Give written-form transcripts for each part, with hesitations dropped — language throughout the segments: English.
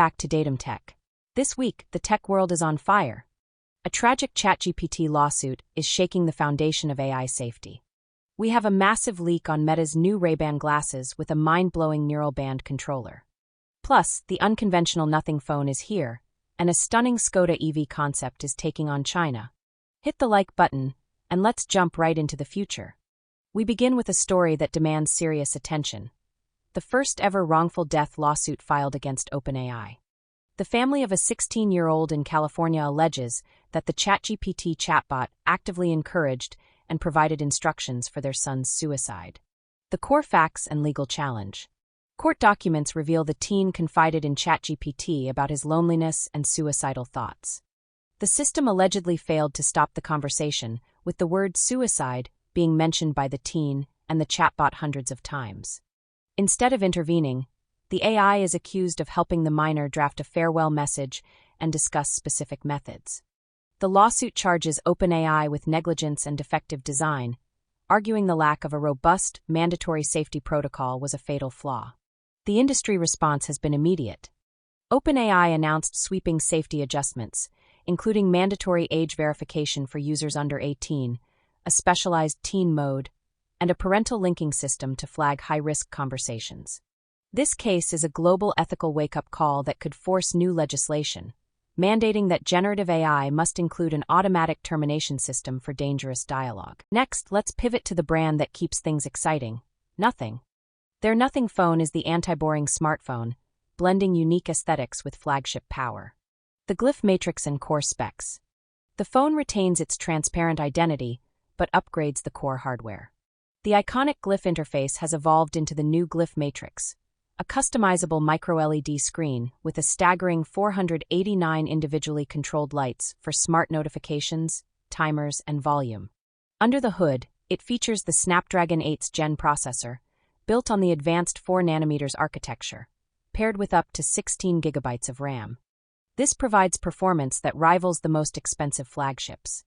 back to Datum-Tech. This week, the tech world is on fire. A tragic ChatGPT lawsuit is shaking the foundation of AI safety. We have a massive leak on Meta's new Ray-Ban glasses with a mind-blowing neural band controller. Plus, the unconventional nothing phone is here, and a stunning Skoda EV concept is taking on China. Hit the like button, and let's jump right into the future. We begin with a story that demands serious attention. The first-ever wrongful death lawsuit filed against OpenAI. The family of a 16-year-old in California alleges that the ChatGPT chatbot actively encouraged and provided instructions for their son's suicide. The core facts and legal challenge. Court documents reveal the teen confided in ChatGPT about his loneliness and suicidal thoughts. The system allegedly failed to stop the conversation, with the word suicide being mentioned by the teen and the chatbot hundreds of times. Instead of intervening, the AI is accused of helping the minor draft a farewell message and discuss specific methods. The lawsuit charges OpenAI with negligence and defective design, arguing the lack of a robust, mandatory safety protocol was a fatal flaw. The industry response has been immediate. OpenAI announced sweeping safety adjustments, including mandatory age verification for users under 18, a specialized teen mode, and a parental linking system to flag high-risk conversations. This case is a global ethical wake-up call that could force new legislation, mandating that generative AI must include an automatic termination system for dangerous dialogue. Next, let's pivot to the brand that keeps things exciting, Nothing. Their Nothing phone is the anti-boring smartphone, blending unique aesthetics with flagship power. The Glyph Matrix and core specs. The phone retains its transparent identity, but upgrades the core hardware. The iconic Glyph interface has evolved into the new Glyph Matrix, a customizable micro-LED screen with a staggering 489 individually controlled lights for smart notifications, timers, and volume. Under the hood, it features the Snapdragon 8th Gen processor, built on the advanced 4nm architecture, paired with up to 16 GB of RAM. This provides performance that rivals the most expensive flagships.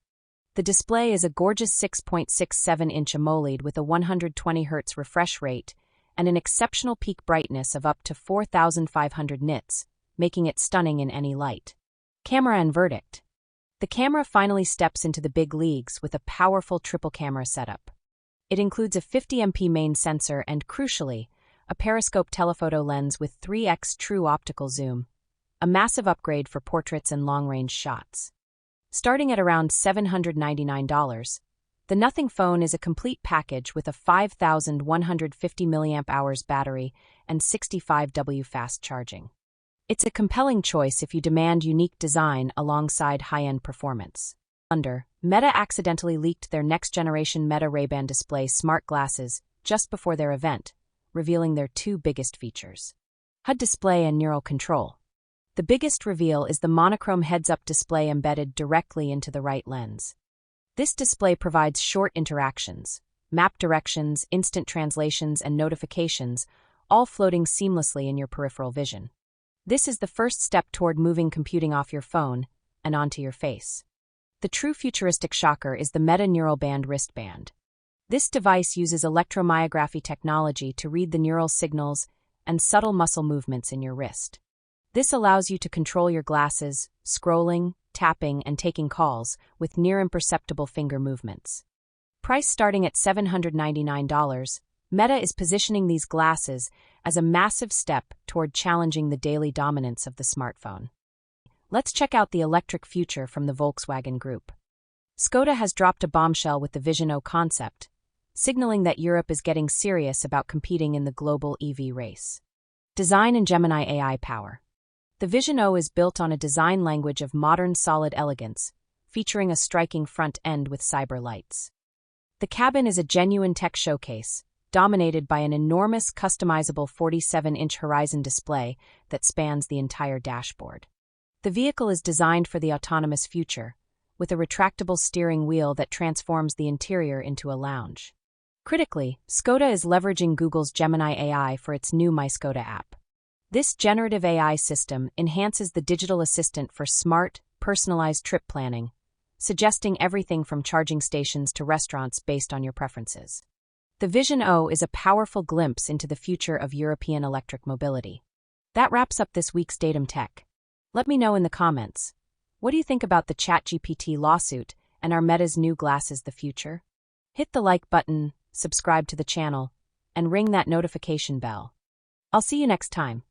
The display is a gorgeous 6.67-inch AMOLED with a 120Hz refresh rate and an exceptional peak brightness of up to 4,500 nits, making it stunning in any light. Camera and verdict. The camera finally steps into the big leagues with a powerful triple-camera setup. It includes a 50MP main sensor and, crucially, a periscope telephoto lens with 3x true optical zoom, a massive upgrade for portraits and long-range shots. Starting at around $799, the Nothing phone is a complete package with a 5,150 mAh battery and 65W fast charging. It's a compelling choice if you demand unique design alongside high-end performance. Meta accidentally leaked their next-generation Meta Ray-Ban display smart glasses just before their event, revealing their two biggest features: HUD display and neural control. The biggest reveal is the monochrome heads-up display embedded directly into the right lens. This display provides short interactions, map directions, instant translations, and notifications, all floating seamlessly in your peripheral vision. This is the first step toward moving computing off your phone and onto your face. The true futuristic shocker is the Meta Neural Band wristband. This device uses electromyography technology to read the neural signals and subtle muscle movements in your wrist. This allows you to control your glasses, scrolling, tapping, and taking calls with near-imperceptible finger movements. Price starting at $799, Meta is positioning these glasses as a massive step toward challenging the daily dominance of the smartphone. Let's check out the electric future from the Volkswagen Group. Skoda has dropped a bombshell with the Vision O concept, signaling that Europe is getting serious about competing in the global EV race. Design and Gemini AI power. The Vision O is built on a design language of modern solid elegance, featuring a striking front end with cyber lights. The cabin is a genuine tech showcase, dominated by an enormous customizable 47-inch Horizon display that spans the entire dashboard. The vehicle is designed for the autonomous future, with a retractable steering wheel that transforms the interior into a lounge. Critically, Skoda is leveraging Google's Gemini AI for its new My Skoda app. This generative AI system enhances the digital assistant for smart, personalized trip planning, suggesting everything from charging stations to restaurants based on your preferences. The Vision O is a powerful glimpse into the future of European electric mobility. That wraps up this week's Datum-Tech. Let me know in the comments. What do you think about the ChatGPT lawsuit, and are Meta's new glasses the future? Hit the like button, subscribe to the channel, and ring that notification bell. I'll see you next time.